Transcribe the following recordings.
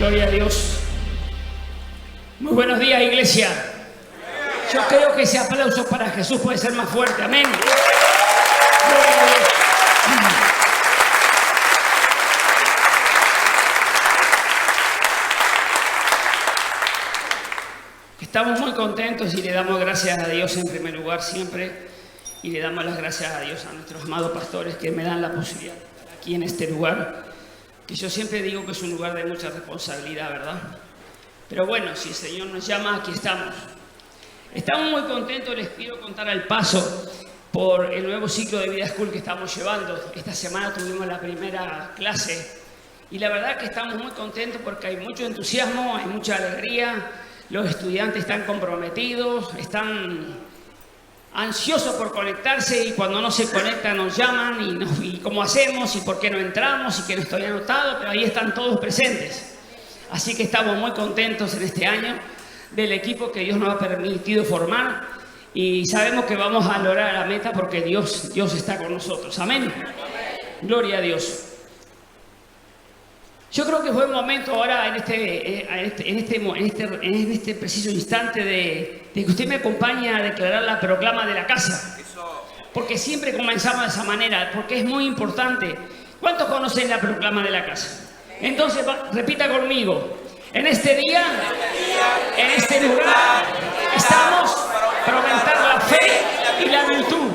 Gloria a Dios. Muy buenos días, iglesia. Yo creo que ese aplauso para Jesús puede ser más fuerte. Amén. Gloria a Dios. Estamos muy contentos y le damos gracias a Dios en primer lugar siempre. Y le damos las gracias a Dios, a nuestros amados pastores que me dan la posibilidad de estar aquí en este lugar. Que yo siempre digo que es un lugar de mucha responsabilidad, ¿verdad? Pero bueno, si el Señor nos llama, aquí estamos. Estamos muy contentos, les quiero contar al paso por el nuevo ciclo de Vida School que estamos llevando. Esta semana tuvimos la primera clase y la verdad que estamos muy contentos porque hay mucho entusiasmo, hay mucha alegría. Los estudiantes están comprometidos, están ansiosos por conectarse y cuando no se conectan nos llaman y cómo hacemos y por qué no entramos y que no estoy anotado, pero ahí están todos presentes. Así que estamos muy contentos en este año del equipo que Dios nos ha permitido formar y sabemos que vamos a lograr la meta porque Dios está con nosotros. Amén. Gloria a Dios. Yo creo que fue el momento ahora en este preciso instante de que usted me acompañe a declarar la proclama de la casa. Porque siempre comenzamos de esa manera, porque es muy importante. ¿Cuántos conocen la proclama de la casa? Entonces, repita conmigo. En este día, en este lugar, estamos para aumentar la fe y la virtud.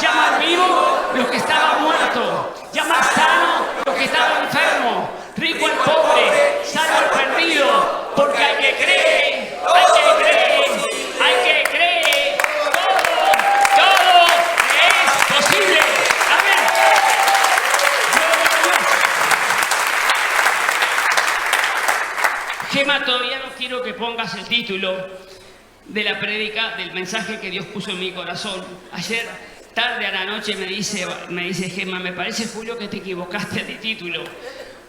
Llamar vivo lo que estaba muerto. Llamar sano lo que estaba enfermo. Rico al pobre, sano al perdido. Porque hay que creer, hay que creer, hay que creer. Todo es posible. Amén. Gema, todavía no quiero que pongas el título de la prédica, del mensaje que Dios puso en mi corazón. Ayer, tarde a la noche, me dice Gema, me parece, Julio, que te equivocaste de título,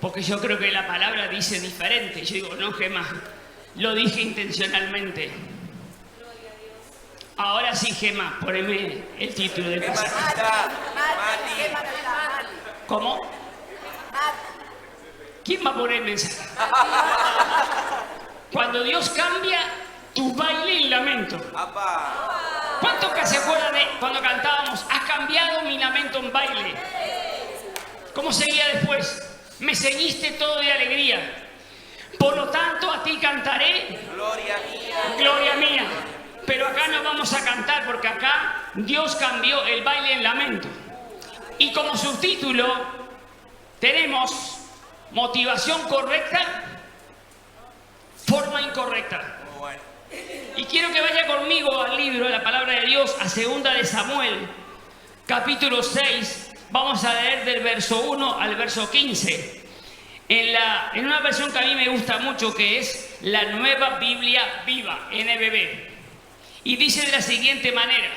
porque yo creo que la palabra dice diferente. Yo digo, no, Gema, lo dije intencionalmente. Ahora sí, Gema, poneme el título del mensaje. ¿Cómo? ¿Quién va a poner el mensaje? Cuando Dios cambia tu baile y lamento. ¿Cuántos que se acuerdan de cuando cantábamos? Has cambiado mi lamento en baile. ¿Cómo seguía después? Me ceñiste todo de alegría. Por lo tanto, a ti cantaré. Gloria mía. Gloria mía. Pero acá no vamos a cantar porque acá Dios cambió el baile en lamento. Y como subtítulo tenemos motivación correcta, forma incorrecta. Y quiero que vaya conmigo al libro de la palabra de Dios, a 2 de Samuel, capítulo 6. Vamos a leer del verso 1 al verso 15. En una versión que a mí me gusta mucho, que es la Nueva Biblia Viva, NBB. Y dice de la siguiente manera.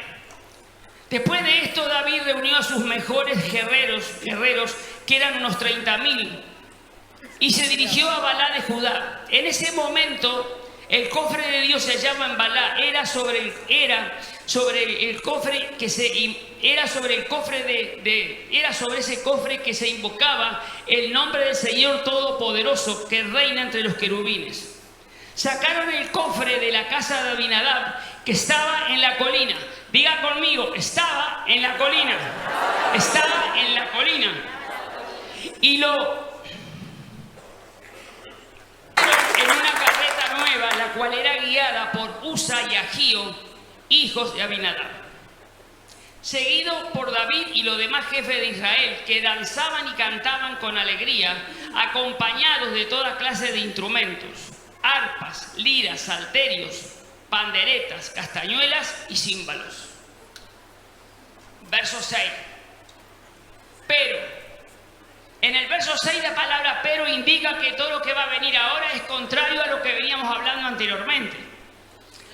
Después de esto, David reunió a sus mejores guerreros, que eran unos 30.000, y se dirigió a Balá de Judá. En ese momento, el cofre de Dios se hallaba en Balá. Era sobre ese cofre que se invocaba el nombre del Señor Todopoderoso, que reina entre los querubines. Sacaron el cofre de la casa de Abinadab, que estaba en la colina. Diga conmigo, estaba en la colina. Estaba en la colina. Y lo en una carreta nueva, la cual era guiada por Usa y Agío, hijos de Abinadab, seguido por David y los demás jefes de Israel, que danzaban y cantaban con alegría, acompañados de toda clase de instrumentos, arpas, liras, salterios, panderetas, castañuelas y címbalos. Verso 6. Pero en el verso 6 la palabra pero indica que todo lo que va a venir ahora es contrario a lo que veníamos hablando anteriormente.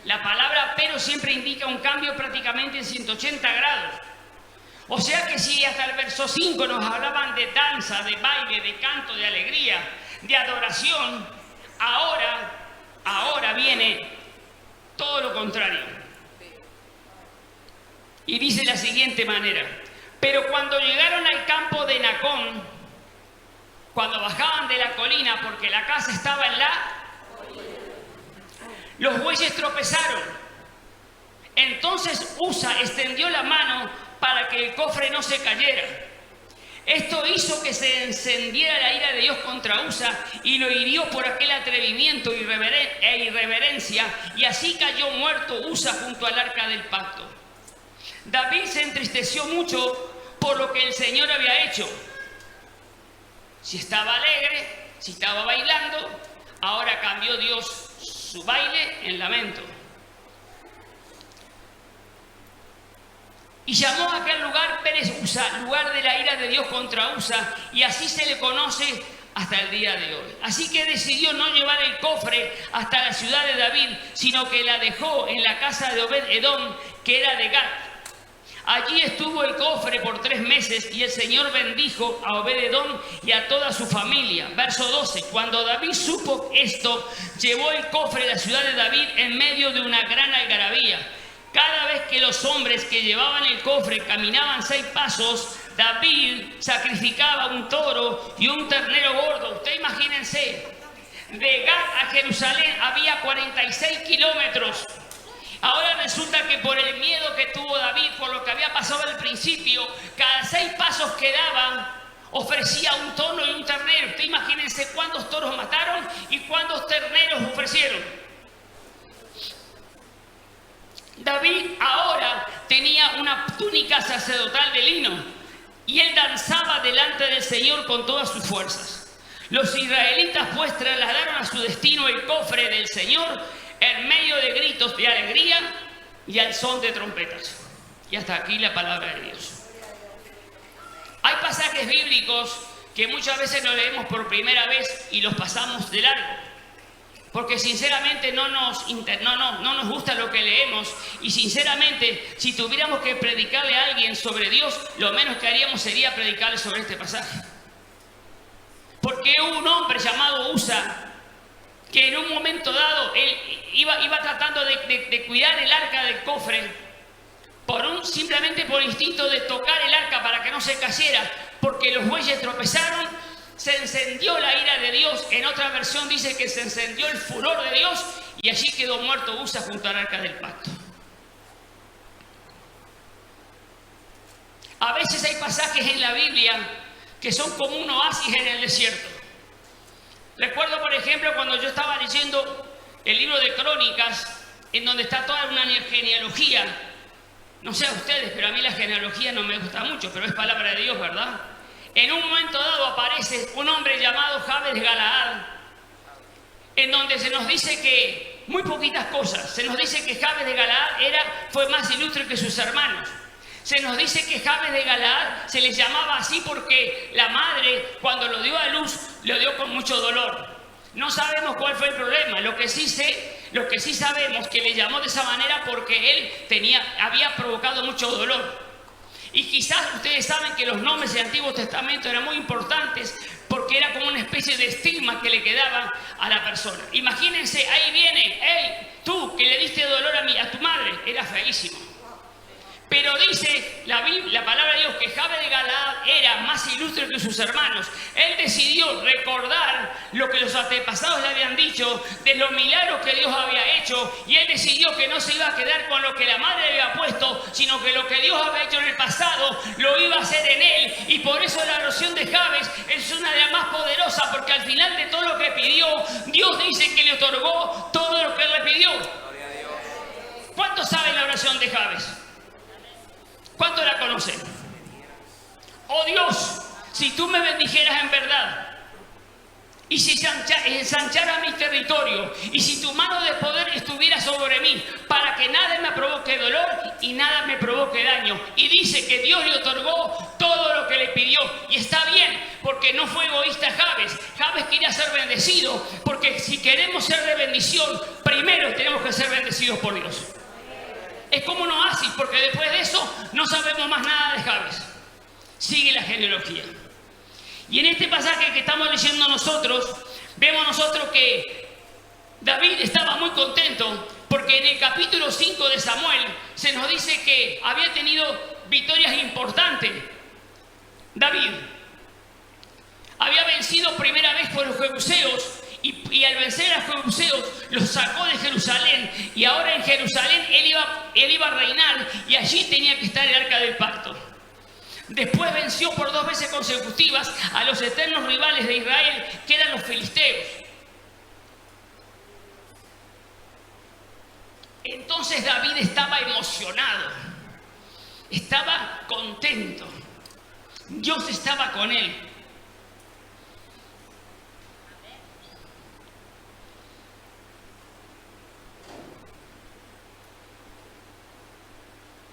La palabra pero siempre indica un cambio prácticamente en 180 grados. O sea que si hasta el verso 5 nos hablaban de danza, de baile, de canto, de alegría, de adoración, ahora viene todo lo contrario. Y dice de la siguiente manera. Pero cuando llegaron al campo de Nacón, cuando bajaban de la colina, porque la casa estaba en la colina, los bueyes tropezaron. Entonces Usa extendió la mano para que el cofre no se cayera. Esto hizo que se encendiera la ira de Dios contra Usa y lo hirió por aquel atrevimiento e irreverencia, y así cayó muerto Usa junto al arca del pacto. David se entristeció mucho por lo que el Señor había hecho. Si estaba alegre, si estaba bailando, ahora cambió Dios su baile en lamento. Y llamó a aquel lugar Pérez Usa, lugar de la ira de Dios contra Usa, y así se le conoce hasta el día de hoy. Así que decidió no llevar el cofre hasta la ciudad de David, sino que la dejó en la casa de Obed-Edom, que era de Gat. Allí estuvo el cofre por 3 meses, y el Señor bendijo a Obed-Edom y a toda su familia. Verso 12. Cuando David supo esto, llevó el cofre de la ciudad de David en medio de una gran algarabía. Cada vez que los hombres que llevaban el cofre caminaban 6 pasos, David sacrificaba un toro y un ternero gordo. Usted imagínense, de Gat a Jerusalén había 46 kilómetros. Ahora resulta que por el miedo que tuvo David, por lo que había pasado al principio, cada 6 pasos que daban, ofrecía un toro y un ternero. Usted imagínense cuántos toros mataron y cuántos terneros ofrecieron. David ahora tenía una túnica sacerdotal de lino y él danzaba delante del Señor con todas sus fuerzas. Los israelitas pues trasladaron a su destino el cofre del Señor en medio de gritos de alegría y al son de trompetas. Y hasta aquí la palabra de Dios. Hay pasajes bíblicos que muchas veces los leemos por primera vez y los pasamos de largo, porque sinceramente no nos gusta lo que leemos, y sinceramente si tuviéramos que predicarle a alguien sobre Dios, lo menos que haríamos sería predicarle sobre este pasaje. Porque hubo un hombre llamado Usa que en un momento dado él iba tratando de cuidar el arca del cofre simplemente por instinto de tocar el arca para que no se cayera, porque los bueyes tropezaron, se encendió la ira de Dios. En otra versión dice que se encendió el furor de Dios y allí quedó muerto Usa junto al arca del pacto. A veces hay pasajes en la Biblia que son como un oasis en el desierto. Recuerdo, por ejemplo, cuando yo estaba leyendo el libro de Crónicas, en donde está toda una genealogía. No sé a ustedes, pero a mí la genealogía no me gusta mucho, pero es palabra de Dios, ¿verdad? En un momento dado aparece un hombre llamado Jabes de Galaad, en donde se nos dice que, muy poquitas cosas, se nos dice que Jabes de Galaad fue más ilustre que sus hermanos. Se nos dice que Jabes de Galaad se les llamaba así porque la madre, cuando lo dio a luz, lo dio con mucho dolor. No sabemos cuál fue el problema. Lo que sí sabemos que le llamó de esa manera porque él había provocado mucho dolor. Y quizás ustedes saben que los nombres del Antiguo Testamento eran muy importantes porque era como una especie de estigma que le quedaba a la persona. Imagínense, ahí viene, hey, tú que le diste dolor a tu madre, era feísimo. Pero dice la palabra de Dios que Jabes de Galaad era más ilustre que sus hermanos. Él decidió recordar lo que los antepasados le habían dicho, de los milagros que Dios había hecho, y él decidió que no se iba a quedar con lo que la madre había puesto, sino que lo que Dios había hecho en el pasado lo iba a hacer en él. Y por eso la oración de Jabes es una de las más poderosas, porque al final de todo lo que pidió, Dios dice que le otorgó todo lo que él le pidió. ¿Cuántos saben la oración de Jabes? ¿Cuánto la conocen? Oh Dios, si tú me bendijeras en verdad, y si ensanchara mi territorio, y si tu mano de poder estuviera sobre mí, para que nada me provoque dolor y nada me provoque daño. Y dice que Dios le otorgó todo lo que le pidió. Y está bien, porque no fue egoísta Jabes. Jabes quería ser bendecido, porque si queremos ser de bendición, primero tenemos que ser bendecidos por Dios. Es como un oasis, porque después de eso no sabemos más nada de Jabes. Sigue la genealogía. Y en este pasaje que estamos leyendo nosotros, vemos nosotros que David estaba muy contento, porque en el capítulo 5 de Samuel se nos dice que había tenido victorias importantes David. Había vencido primera vez por los jebuseos y al vencer a los jebuseos los sacó de Jerusalén, y ahora en Jerusalén él iba a reinar, y allí tenía que estar el arca del pacto. Después venció por 2 veces consecutivas a los eternos rivales de Israel, que eran los filisteos. Entonces David estaba emocionado, estaba contento. Dios estaba con él.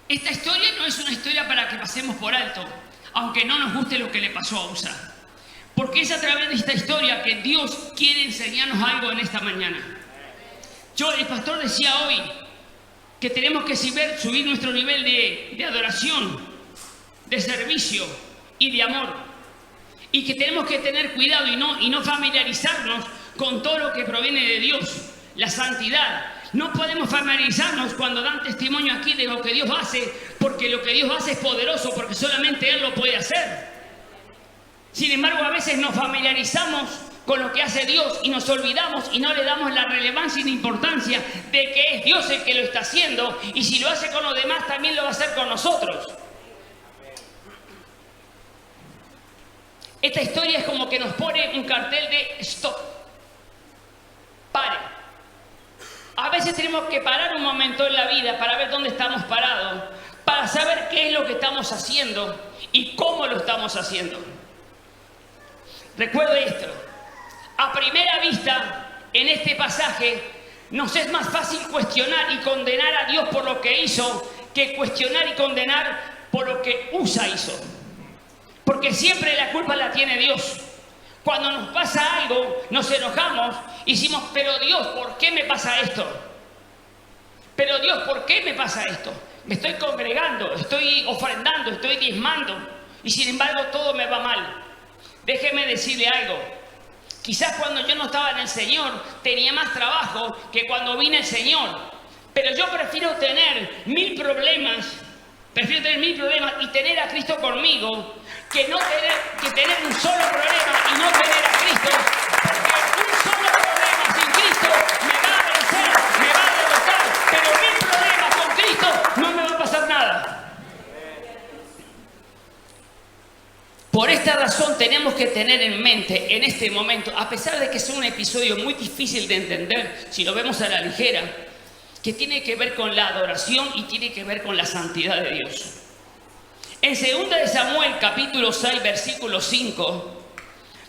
Esta historia no es una historia para que pasemos por alto, aunque no nos guste lo que le pasó a Usa. Porque es a través de esta historia que Dios quiere enseñarnos algo en esta mañana. El pastor decía hoy que tenemos que subir nuestro nivel de adoración, de servicio y de amor. Y que tenemos que tener cuidado y no familiarizarnos con todo lo que proviene de Dios, la santidad. No podemos familiarizarnos cuando dan testimonio aquí de lo que Dios hace, porque lo que Dios hace es poderoso, porque solamente Él lo puede hacer. Sin embargo, a veces nos familiarizamos con lo que hace Dios y nos olvidamos y no le damos la relevancia y la importancia de que es Dios el que lo está haciendo, y si lo hace con los demás también lo va a hacer con nosotros. Esta historia es como que nos pone un cartel de stop. Pare. A veces tenemos que parar un momento en la vida para ver dónde estamos parados, para saber qué es lo que estamos haciendo y cómo lo estamos haciendo. Recuerde esto: a primera vista, en este pasaje, nos es más fácil cuestionar y condenar a Dios por lo que hizo que cuestionar y condenar por lo que Usa hizo. Porque siempre la culpa la tiene Dios. Cuando nos pasa algo, nos enojamos y decimos, pero Dios, ¿por qué me pasa esto? Pero Dios, ¿por qué me pasa esto? Me estoy congregando, estoy ofrendando, estoy diezmando, y sin embargo todo me va mal. Déjeme decirle algo. Quizás cuando yo no estaba en el Señor tenía más trabajo que cuando vine el Señor. Pero yo prefiero tener 1000 problemas, y tener a Cristo conmigo, que tener un solo problema y no tener a Cristo. Porque un solo problema sin Cristo me va a vencer, me va a derrotar, pero 1000 problemas con Cristo no me va a pasar nada. Por esta razón tenemos que tener en mente en este momento, a pesar de que es un episodio muy difícil de entender, si lo vemos a la ligera, que tiene que ver con la adoración y tiene que ver con la santidad de Dios. En 2 de Samuel, capítulo 6, versículo 5,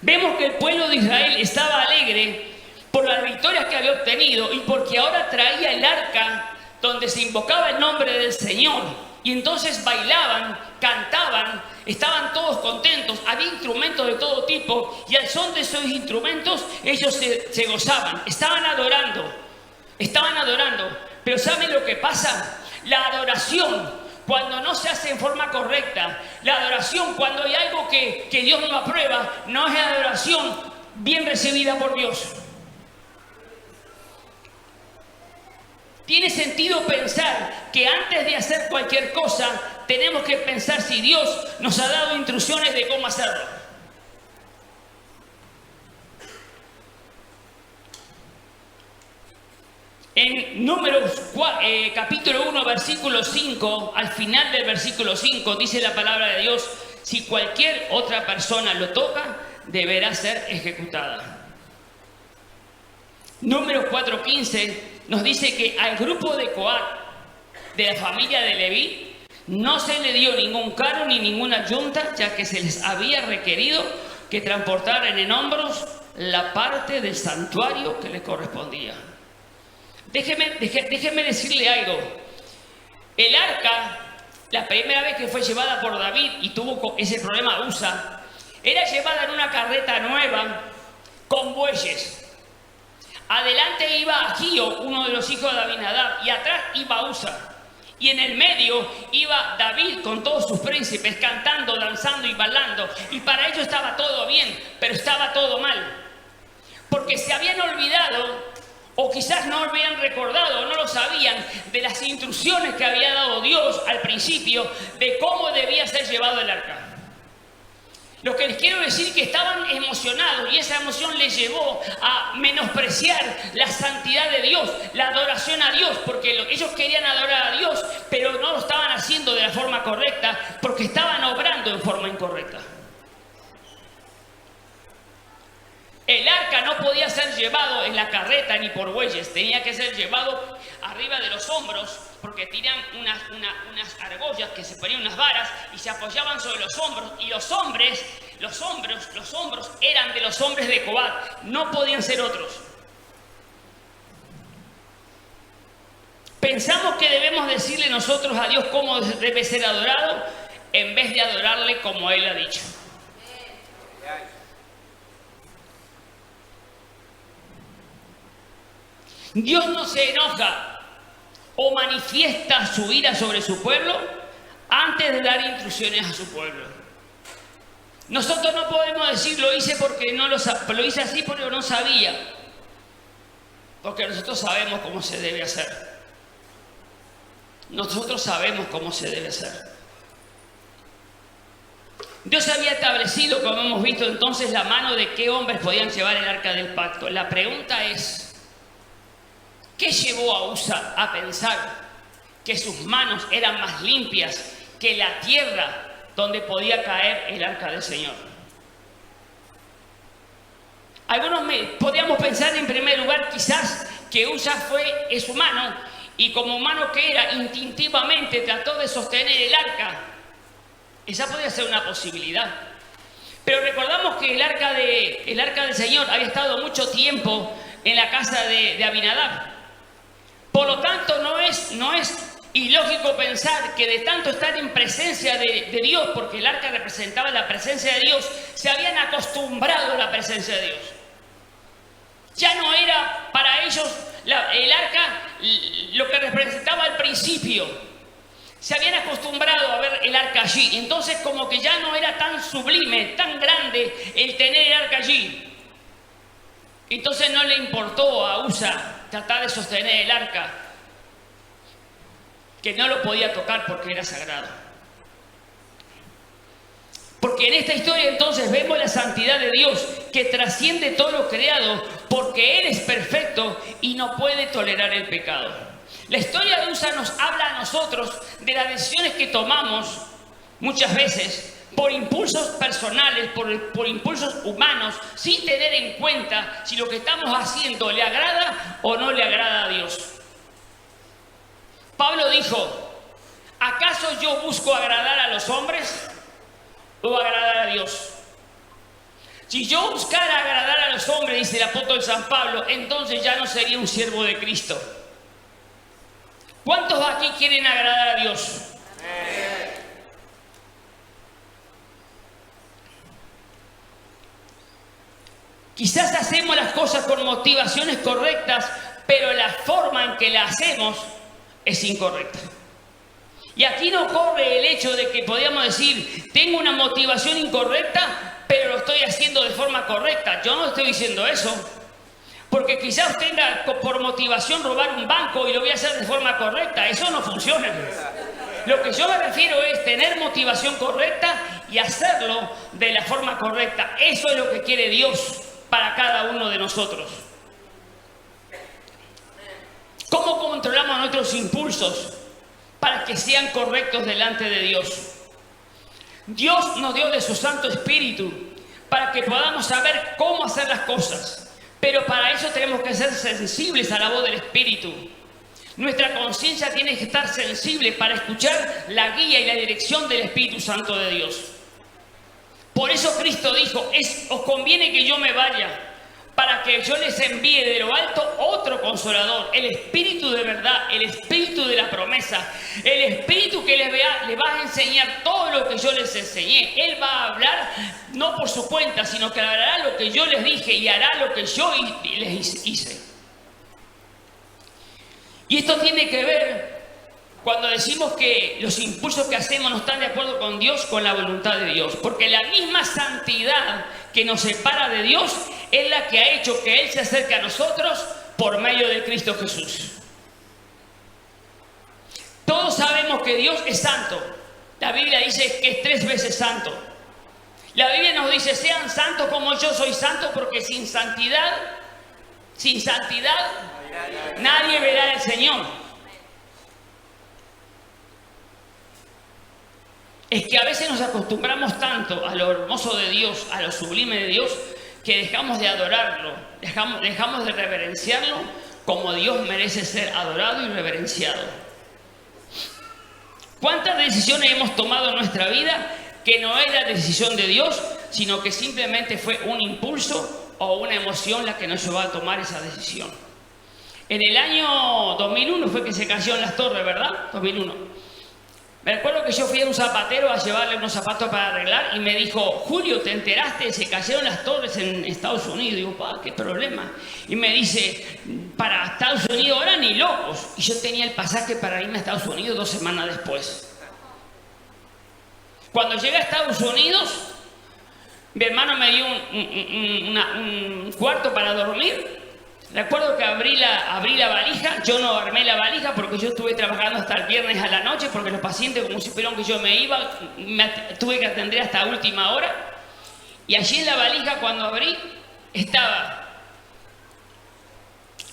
vemos que el pueblo de Israel estaba alegre por las victorias que había obtenido y porque ahora traía el arca donde se invocaba el nombre del Señor. Y entonces bailaban, cantaban, estaban todos contentos, había instrumentos de todo tipo, y al son de esos instrumentos ellos se gozaban, estaban adorando. Pero ¿saben lo que pasa? La adoración, cuando no se hace en forma correcta, la adoración cuando hay algo que Dios no aprueba, no es adoración bien recibida por Dios. Tiene sentido pensar que antes de hacer cualquier cosa, tenemos que pensar si Dios nos ha dado instrucciones de cómo hacerlo. En Números capítulo 1, versículo 5, al final del versículo 5, dice la palabra de Dios: si cualquier otra persona lo toca, deberá ser ejecutada. Números 4:15 nos dice que al grupo de Coat, de la familia de Leví, no se le dio ningún carro ni ninguna yunta, ya que se les había requerido que transportaran en hombros la parte del santuario que les correspondía. Déjeme decirle algo. El arca, la primera vez que fue llevada por David y tuvo ese problema Usa, era llevada en una carreta nueva con bueyes. Adelante iba Agío, uno de los hijos de Abinadab, y atrás iba Usa. Y en el medio iba David con todos sus príncipes cantando, danzando y bailando. Y para ellos estaba todo bien, pero estaba todo mal. Porque se habían olvidado, o quizás no habían recordado, o no lo sabían, de las instrucciones que había dado Dios al principio de cómo debía ser llevado el arca. Lo que les quiero decir es que estaban emocionados y esa emoción les llevó a menospreciar la santidad de Dios, la adoración a Dios, porque ellos querían adorar a Dios, pero no lo estaban haciendo de la forma correcta, porque estaban obrando en forma incorrecta. El arca no podía ser llevado en la carreta ni por bueyes, tenía que ser llevado arriba de los hombros, porque tenían unas argollas que se ponían unas varas y se apoyaban sobre los hombros, y los hombros eran de los hombres de Coat, no podían ser otros. Pensamos que debemos decirle nosotros a Dios cómo debe ser adorado, en vez de adorarle como Él ha dicho. Dios no se enoja o manifiesta su ira sobre su pueblo antes de dar instrucciones a su pueblo. Nosotros no podemos decir lo hice porque no lo hice así porque no sabía, porque nosotros sabemos cómo se debe hacer. Nosotros sabemos cómo se debe hacer. Dios había establecido, como hemos visto entonces, la mano de qué hombres podían llevar el arca del pacto. La pregunta es, ¿qué llevó a Usa a pensar que sus manos eran más limpias que la tierra donde podía caer el arca del Señor? Algunos podríamos pensar en primer lugar quizás que Usa es humano y como humano que era, instintivamente trató de sostener el arca. Esa podría ser una posibilidad. Pero recordamos que el arca del Señor había estado mucho tiempo en la casa de Abinadab. Por lo tanto, no es ilógico pensar que de tanto estar en presencia de Dios, porque el arca representaba la presencia de Dios, se habían acostumbrado a la presencia de Dios. Ya no era para ellos el arca lo que representaba al principio. Se habían acostumbrado a ver el arca allí. Entonces como que ya no era tan sublime, tan grande el tener el arca allí. Entonces no le importó a Usa tratar de sostener el arca, que no lo podía tocar porque era sagrado. Porque en esta historia entonces vemos la santidad de Dios que trasciende todo lo creado, porque Él es perfecto y no puede tolerar el pecado. La historia de Usa nos habla a nosotros de las decisiones que tomamos muchas veces por impulsos personales, por impulsos humanos, sin tener en cuenta si lo que estamos haciendo le agrada o no le agrada a Dios. Pablo dijo, ¿acaso yo busco agradar a los hombres o agradar a Dios? Si yo buscara agradar a los hombres, dice el apóstol San Pablo, entonces ya no sería un siervo de Cristo. ¿Cuántos aquí quieren agradar a Dios? Quizás hacemos las cosas con motivaciones correctas, pero la forma en que la hacemos es incorrecta. Y aquí no corre el hecho de que podríamos decir, tengo una motivación incorrecta, pero lo estoy haciendo de forma correcta. Yo no estoy diciendo eso. Porque quizás tenga por motivación robar un banco y lo voy a hacer de forma correcta. Eso no funciona. Lo que yo me refiero es tener motivación correcta y hacerlo de la forma correcta. Eso es lo que quiere Dios para cada uno de nosotros. ¿Cómo controlamos nuestros impulsos para que sean correctos delante de Dios? Dios nos dio de su Santo Espíritu para que podamos saber cómo hacer las cosas. Pero para eso tenemos que ser sensibles a la voz del Espíritu. Nuestra conciencia tiene que estar sensible para escuchar la guía y la dirección del Espíritu Santo de Dios. Por eso Cristo dijo, os conviene que yo me vaya, para que yo les envíe de lo alto otro Consolador, el Espíritu de verdad, el Espíritu de la promesa, el Espíritu que les va a enseñar todo lo que yo les enseñé. Él va a hablar no por su cuenta, sino que hablará lo que yo les dije y hará lo que yo les hice. Y esto tiene que ver cuando decimos que los impulsos que hacemos no están de acuerdo con Dios, con la voluntad de Dios. Porque la misma santidad que nos separa de Dios es la que ha hecho que Él se acerque a nosotros por medio de Cristo Jesús. Todos sabemos que Dios es santo. La Biblia dice que es 3 veces santo. La Biblia nos dice, sean santos como yo soy santo, porque sin santidad nadie verá al Señor. Es que a veces nos acostumbramos tanto a lo hermoso de Dios, a lo sublime de Dios, que dejamos de adorarlo, dejamos de reverenciarlo como Dios merece ser adorado y reverenciado. ¿Cuántas decisiones hemos tomado en nuestra vida que no era decisión de Dios, sino que simplemente fue un impulso o una emoción la que nos llevó a tomar esa decisión? En el año 2001 fue que se cayeron las torres, ¿verdad? 2001. Me recuerdo que yo fui a un zapatero a llevarle unos zapatos para arreglar y me dijo, Julio, ¿te enteraste? Se cayeron las torres en Estados Unidos. Y digo, ¿qué problema? Y me dice, para Estados Unidos ahora ni locos. Y yo tenía el pasaje para irme a Estados Unidos 2 semanas después. Cuando llegué a Estados Unidos, mi hermano me dio un cuarto para dormir. Recuerdo que abrí la valija. Yo no armé la valija porque yo estuve trabajando hasta el viernes a la noche, porque los pacientes, como supieron que yo me iba, tuve que atender hasta última hora. Y allí en la valija, cuando abrí, estaba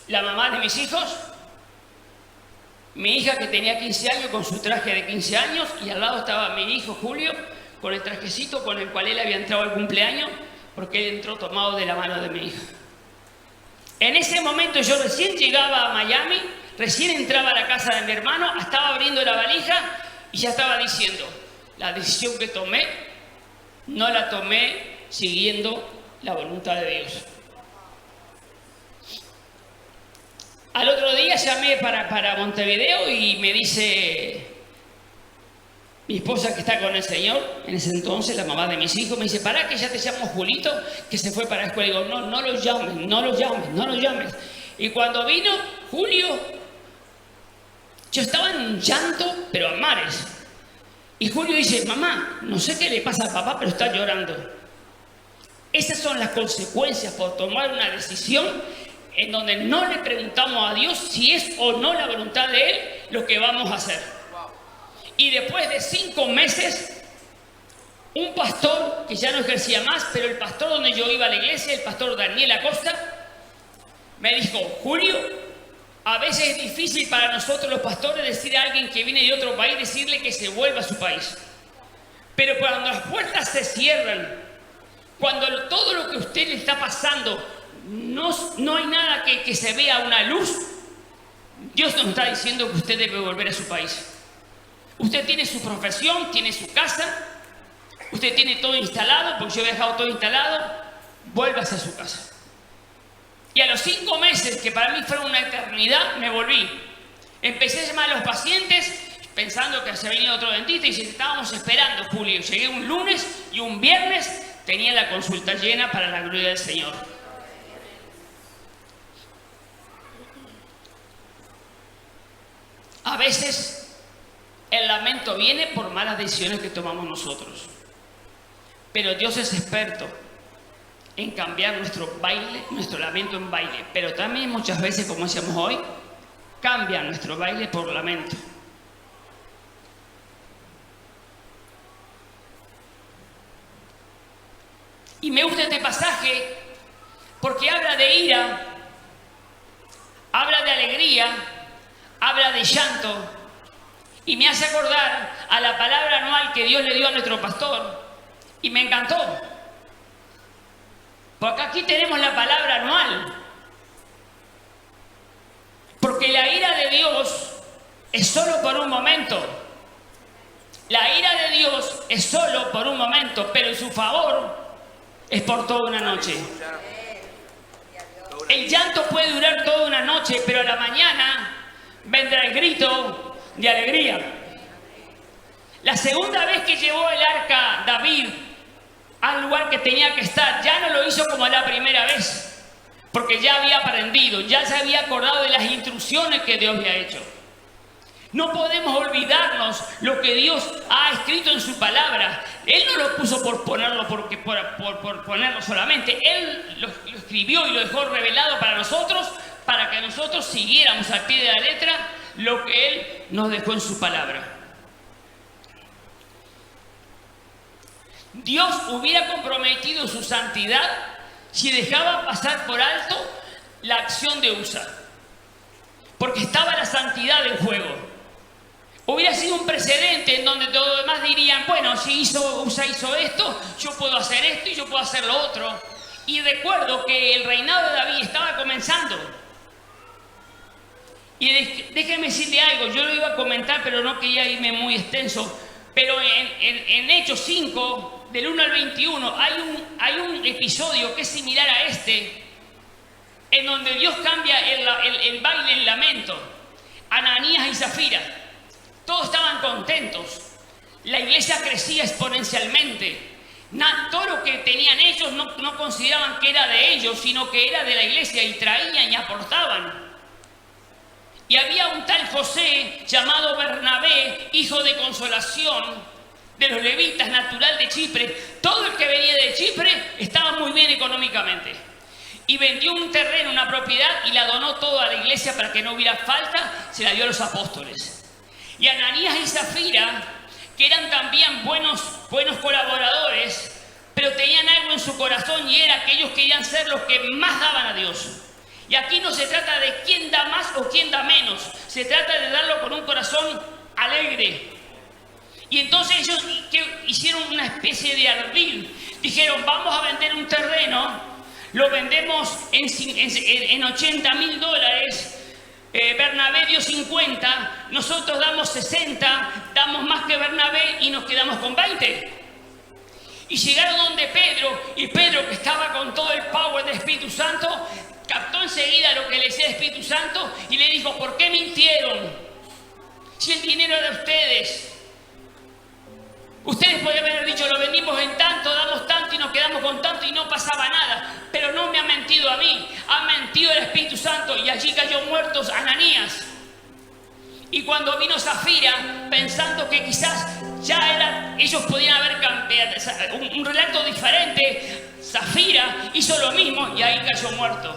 la mamá de mis hijos, mi hija que tenía 15 años con su traje de 15 años, y al lado estaba mi hijo Julio con el trajecito con el cual él había entrado al cumpleaños, porque él entró tomado de la mano de mi hija. En ese momento yo recién llegaba a Miami, recién entraba a la casa de mi hermano, estaba abriendo la valija y ya estaba diciendo, la decisión que tomé, no la tomé siguiendo la voluntad de Dios. Al otro día llamé para Montevideo y me dice mi esposa, que está con el Señor, en ese entonces, la mamá de mis hijos, me dice, ¿para que ya te llamo Julito, que se fue para la escuela? Y digo, no lo llames. Y cuando vino Julio, yo estaba en un llanto, pero a mares. Y Julio dice, mamá, no sé qué le pasa a papá, pero está llorando. Esas son las consecuencias por tomar una decisión en donde no le preguntamos a Dios si es o no la voluntad de Él lo que vamos a hacer. Y después de 5 meses, un pastor que ya no ejercía más, pero el pastor donde yo iba a la iglesia, el pastor Daniel Acosta, me dijo, Julio, a veces es difícil para nosotros los pastores decir a alguien que viene de otro país, decirle que se vuelva a su país. Pero cuando las puertas se cierran, cuando todo lo que a usted le está pasando, no hay nada que se vea una luz, Dios nos está diciendo que usted debe volver a su país. Usted tiene su profesión, tiene su casa, usted tiene todo instalado, porque yo había dejado todo instalado, vuélvase a su casa. Y a los 5 meses, que para mí fueron una eternidad, me volví. Empecé a llamar a los pacientes, pensando que se había venido otro dentista, y dice, estábamos esperando, Julio. Llegué un lunes y un viernes tenía la consulta llena para la gloria del Señor. A veces el lamento viene por malas decisiones que tomamos nosotros. Pero Dios es experto en cambiar nuestro lamento en baile. Pero también muchas veces, como decíamos hoy, cambia nuestro baile por lamento. Y me gusta este pasaje porque habla de ira, habla de alegría, habla de llanto. Y me hace acordar a la palabra anual que Dios le dio a nuestro pastor. Y me encantó. Porque aquí tenemos la palabra anual. Porque la ira de Dios es solo por un momento. La ira de Dios es solo por un momento, pero su favor es por toda una noche. El llanto puede durar toda una noche, pero a la mañana vendrá el grito de alegría. La segunda vez que llevó el arca David al lugar que tenía que estar, ya no lo hizo como la primera vez, porque ya había aprendido, ya se había acordado de las instrucciones que Dios había hecho. No podemos olvidarnos lo que Dios ha escrito en su palabra. Él no lo puso por ponerlo por ponerlo solamente. Él lo escribió y lo dejó revelado para nosotros, para que nosotros siguiéramos al pie de la letra lo que Él nos dejó en su palabra. Dios hubiera comprometido su santidad si dejaba pasar por alto la acción de Usa, porque estaba la santidad en juego. Hubiera sido un precedente en donde todos los demás dirían, bueno, si Usa hizo esto, yo puedo hacer esto y yo puedo hacer lo otro. Y recuerdo que el reinado de David estaba comenzando. Y déjenme decirle algo, yo lo iba a comentar, pero no quería irme muy extenso. Pero en Hechos 5, del 1 al 21, hay un episodio que es similar a este, en donde Dios cambia el baile en lamento. Ananías y Zafira, todos estaban contentos. La iglesia crecía exponencialmente. Todo lo que tenían ellos no consideraban que era de ellos, sino que era de la iglesia, y traían y aportaban. Y había un tal José llamado Bernabé, hijo de consolación, de los levitas, natural de Chipre. Todo el que venía de Chipre estaba muy bien económicamente. Y vendió un terreno, una propiedad, y la donó toda a la iglesia para que no hubiera falta, se la dio a los apóstoles. Y Ananías y Zafira, que eran también buenos colaboradores, pero tenían algo en su corazón, y era que ellos querían ser los que más daban a Dios. Y aquí no se trata de quién da más o quién da menos, se trata de darlo con un corazón alegre. Y entonces ellos hicieron una especie de ardid. Dijeron, vamos a vender un terreno, lo vendemos en $80,000. Bernabé dio 50, nosotros damos 60, damos más que Bernabé y nos quedamos con 20. Y llegaron donde Pedro, y Pedro, que estaba con todo el power del Espíritu Santo, captó enseguida lo que le decía el Espíritu Santo y le dijo, ¿por qué mintieron? Si el dinero era de ustedes. Ustedes podrían haber dicho, lo vendimos en tanto, damos tanto y nos quedamos con tanto y no pasaba nada. Pero no me han mentido a mí, ha mentido el Espíritu Santo, y allí cayó muertos Ananías. Y cuando vino Zafira, pensando que quizás ellos podían haber cambiado un relato diferente, Zafira hizo lo mismo y ahí cayó muerto.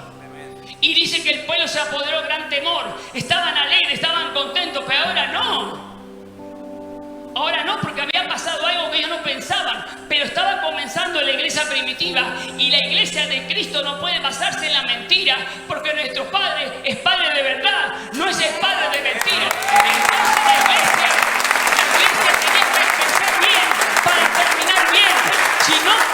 Y dice que el pueblo se apoderó gran temor. Estaban alegres, estaban contentos, pero ahora no. Ahora no, porque había pasado algo que ellos no pensaban, pero estaba comenzando la iglesia primitiva, y la iglesia de Cristo no puede basarse en la mentira, porque nuestro Padre es Padre de verdad, no es el Padre de mentira. Entonces la iglesia tenía que empezar bien para terminar bien.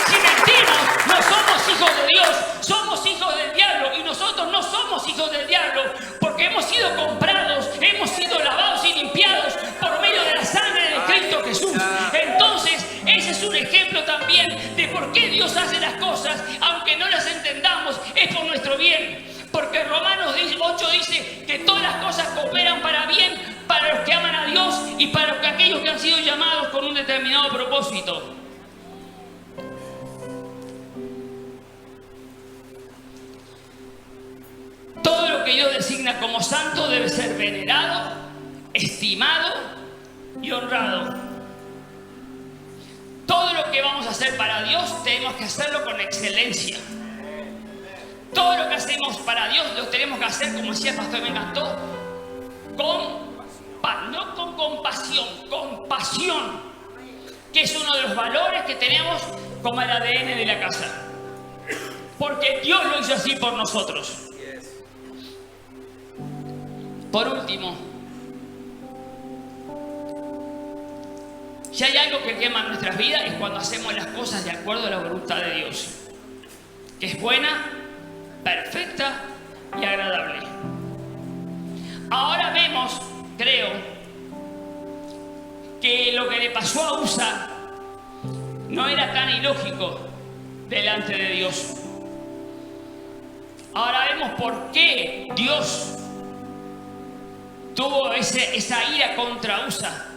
Si mentimos, no somos hijos de Dios, somos hijos del diablo, y nosotros no somos hijos del diablo, porque hemos sido comprados, hemos sido lavados y limpiados por medio de la sangre de Cristo Jesús. Entonces, ese es un ejemplo también de por qué Dios hace las cosas, aunque no las entendamos, es por nuestro bien. Porque Romanos 8 dice que todas las cosas cooperan para bien para los que aman a Dios y para aquellos que han sido llamados con un determinado propósito. Todo lo que Dios designa como santo debe ser venerado, estimado y honrado. Todo lo que vamos a hacer para Dios tenemos que hacerlo con excelencia. Todo lo que hacemos para Dios lo tenemos que hacer, como decía el pastor, me encantó, no con compasión, con pasión, que es uno de los valores que tenemos como el ADN de la casa. Porque Dios lo hizo así por nosotros. Por último, si hay algo que quema nuestras vidas es cuando hacemos las cosas de acuerdo a la voluntad de Dios, que es buena, perfecta y agradable. Ahora vemos, creo, que lo que le pasó a Usa no era tan ilógico delante de Dios. Ahora vemos por qué Dios tuvo esa ira contra Usa.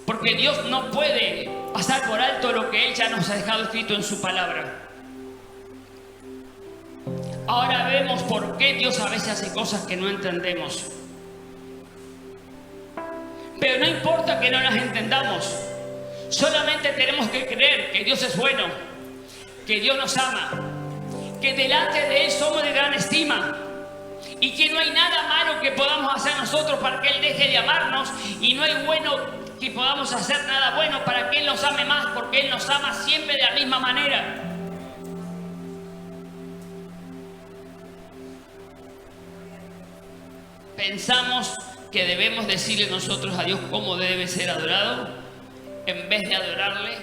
Porque Dios no puede pasar por alto lo que Él ya nos ha dejado escrito en su palabra. Ahora vemos por qué Dios a veces hace cosas que no entendemos. Pero no importa que no las entendamos. Solamente tenemos que creer que Dios es bueno, que Dios nos ama, que delante de Él somos de gran estima, y que no hay nada malo que podamos hacer nosotros para que Él deje de amarnos, y no hay que podamos hacer nada bueno para que Él nos ame más, porque Él nos ama siempre de la misma manera. Pensamos que debemos decirle nosotros a Dios cómo debe ser adorado, en vez de adorarle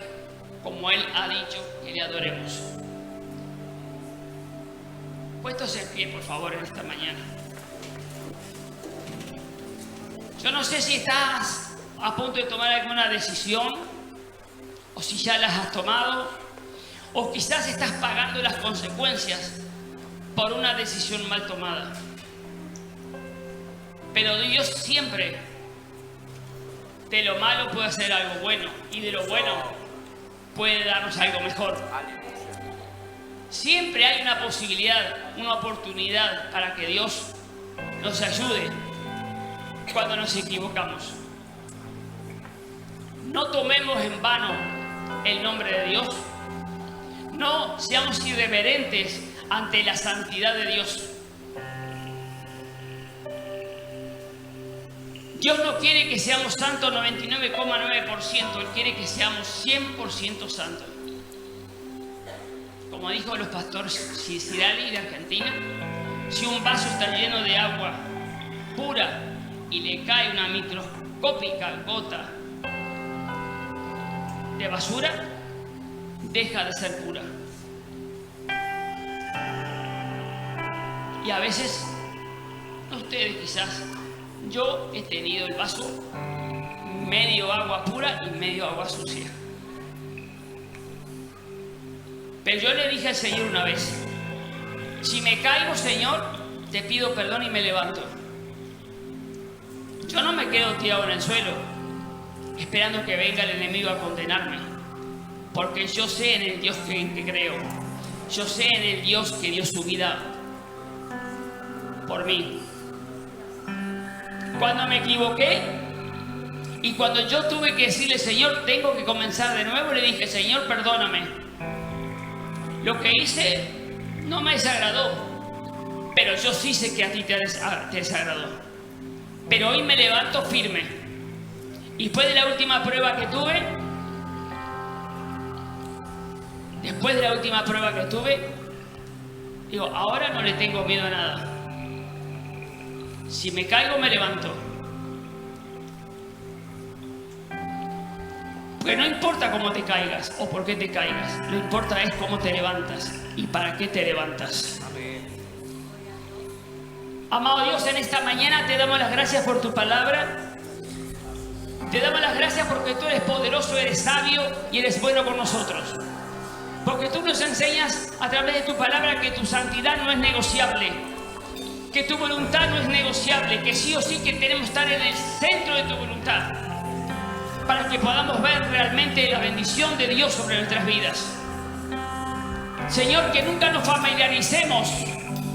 como Él ha dicho que le adoremos. Puestos en pie, por favor, en esta mañana. Yo no sé si estás a punto de tomar alguna decisión, o si ya las has tomado, o quizás estás pagando las consecuencias por una decisión mal tomada. Pero Dios siempre, de lo malo puede hacer algo bueno, y de lo bueno puede darnos algo mejor. Siempre hay una posibilidad, una oportunidad para que Dios nos ayude cuando nos equivocamos. No tomemos en vano el nombre de Dios. No seamos irreverentes ante la santidad de Dios. Dios no quiere que seamos santos 99,9%. Él quiere que seamos 100% santos. Como dijo los pastores Cirali de Argentina, si un vaso está lleno de agua pura y le cae una microscópica gota de basura, deja de ser pura. Y a veces, ustedes quizás, yo he tenido el vaso medio agua pura y medio agua sucia. Pero yo le dije al Señor una vez: si me caigo, Señor, te pido perdón y me levanto. Yo no me quedo tirado en el suelo esperando que venga el enemigo a condenarme, porque yo sé en el Dios que creo. Yo sé en el Dios que dio su vida por mí. Cuando me equivoqué y cuando yo tuve que decirle: Señor, tengo que comenzar de nuevo, le dije: Señor, perdóname. Lo que hice no me desagradó, pero yo sí sé que a ti te desagradó. Pero hoy me levanto firme. Y después de la última prueba que tuve, digo, ahora no le tengo miedo a nada. Si me caigo, me levanto. Porque no importa cómo te caigas o por qué te caigas, lo que importa es cómo te levantas y para qué te levantas. Amén. Amado Dios, en esta mañana te damos las gracias por tu palabra. Te damos las gracias porque tú eres poderoso, eres sabio y eres bueno con nosotros. Porque tú nos enseñas a través de tu palabra que tu santidad no es negociable, que tu voluntad no es negociable, que sí o sí que tenemos que estar en el centro de tu voluntad, para que podamos ver realmente la bendición de Dios sobre nuestras vidas. Señor, que nunca nos familiaricemos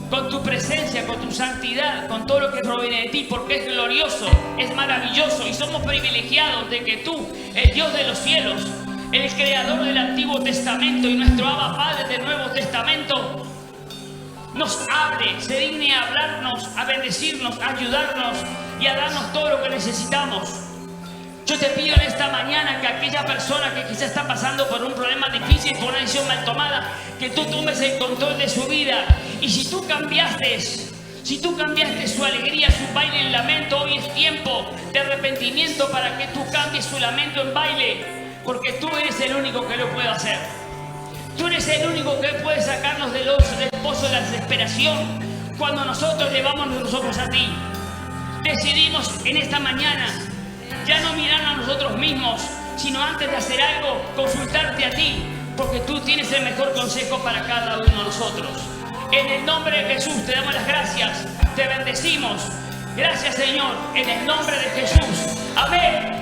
con tu presencia, con tu santidad, con todo lo que proviene de ti, porque es glorioso, es maravilloso y somos privilegiados de que tú, el Dios de los cielos, el creador del Antiguo Testamento y nuestro Abba Padre del Nuevo Testamento, nos hable, se digne a hablarnos, a bendecirnos, a ayudarnos y a darnos todo lo que necesitamos. Yo te pido en esta mañana que aquella persona que quizás está pasando por un problema difícil, por una decisión mal tomada, que tú tomes el control de su vida. Y si tú cambiaste su alegría, su baile en lamento, hoy es tiempo de arrepentimiento para que tú cambies su lamento en baile, porque tú eres el único que lo puede hacer. Tú eres el único que puede sacarnos del pozo de la desesperación cuando nosotros llevamos los ojos a ti. Decidimos en esta mañana ya no mirar a nosotros mismos, sino antes de hacer algo, consultarte a ti, porque tú tienes el mejor consejo para cada uno de nosotros. En el nombre de Jesús te damos las gracias, te bendecimos. Gracias, Señor, en el nombre de Jesús. Amén.